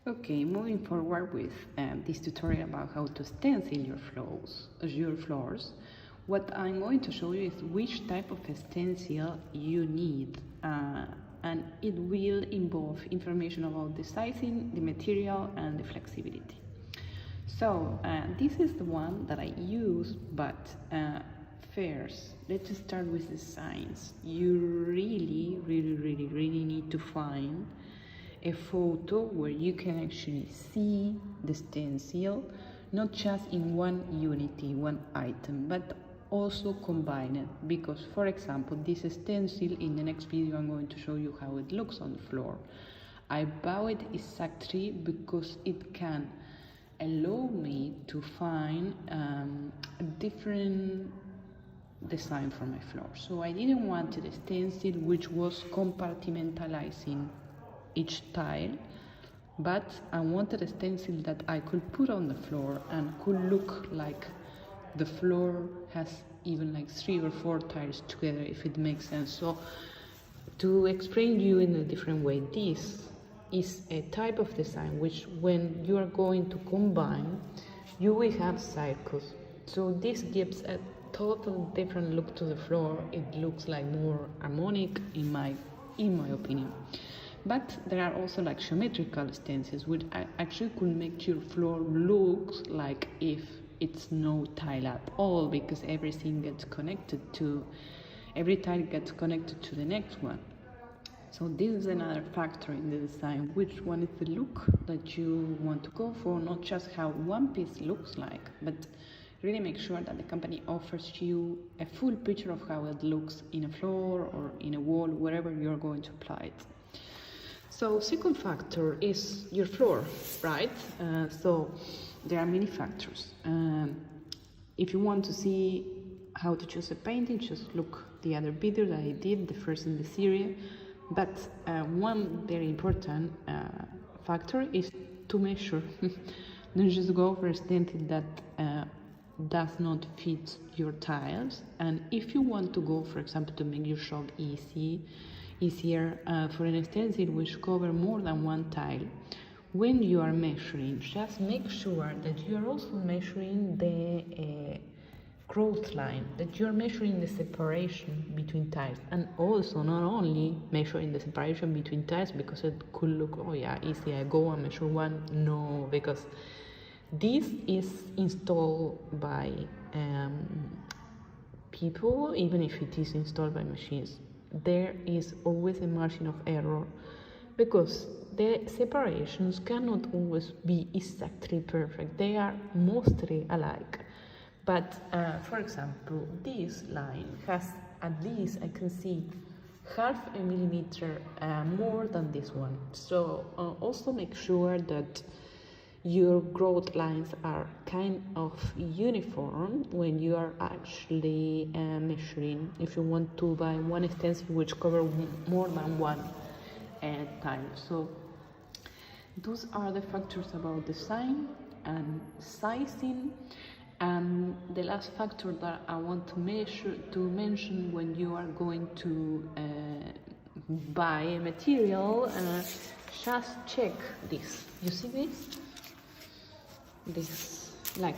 Okay, moving forward with this tutorial about how to stencil your floors, what I'm going to show you is which type of stencil you need, and it will involve information about the sizing, the material, and the flexibility. So this is the one that I use, but first let's start with the signs. You really need to find a photo where you can actually see the stencil, not just in one unity, one item, but also combine it, because for example this stencil, in the next video I'm going to show you how it looks on the floor. I bought it exactly because it can allow me to find a different design for my floor. So I didn't want a stencil which was compartmentalizing each tile, but I wanted a stencil that I could put on the floor and could look like the floor has even like 3 or 4 tiles together, if it makes sense. So to explain you in a different way, this is a type of design which when you are going to combine, you will have circles. So this gives a total different look to the floor. It looks like more harmonic in my opinion. But there are also like geometrical stencils which actually could make your floor look like if it's no tile at all, because every tile gets connected to the next one. So this is another factor in the design, which one is the look that you want to go for, not just how one piece looks like, but really make sure that the company offers you a full picture of how it looks in a floor or in a wall, wherever you're going to apply it. So second factor is your floor, right? So there are many factors. If you want to see how to choose a painting, just look the other video that I did, the first in the series. But one very important factor is to measure. Don't just go for a stencil that does not fit your tiles. And if you want to go, for example, to make your shop easier for an stencil which cover more than one tile, when you are measuring, just make sure that you are also measuring the growth line, that you're measuring the separation between tiles, and also not only measuring the separation between tiles, because it could look, oh yeah, easy, I go and measure one. No, because this is installed by people. Even if it is installed by machines, there is always a margin of error, because the separations cannot always be exactly perfect. They are mostly alike. But for example, this line has at least, I can see, half a millimeter more than this one. So also make sure that your growth lines are kind of uniform when you are actually measuring, if you want to buy one stencil which covers more than one tile. So those are the factors about design and sizing. And the last factor that I want to mention when you are going to buy a material, just check this. You see this? This, like,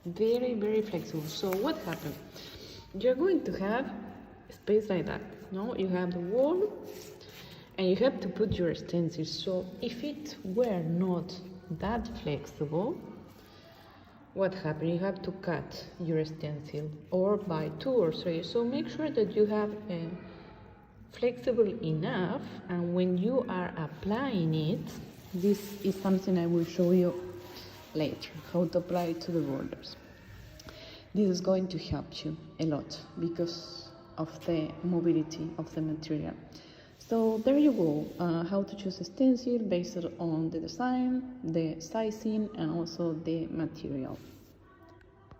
very flexible. So what happens? You're going to have a space like that. No, you have the wall, and you have to put your stencils. So if it were not that flexible, what happens? You have to cut your stencil or buy 2 or 3. So make sure that you have flexible enough, and when you are applying it, this is something I will show you later, how to apply it to the borders. This is going to help you a lot because of the mobility of the material. So there you go, how to choose a stencil based on the design, the sizing, and also the material.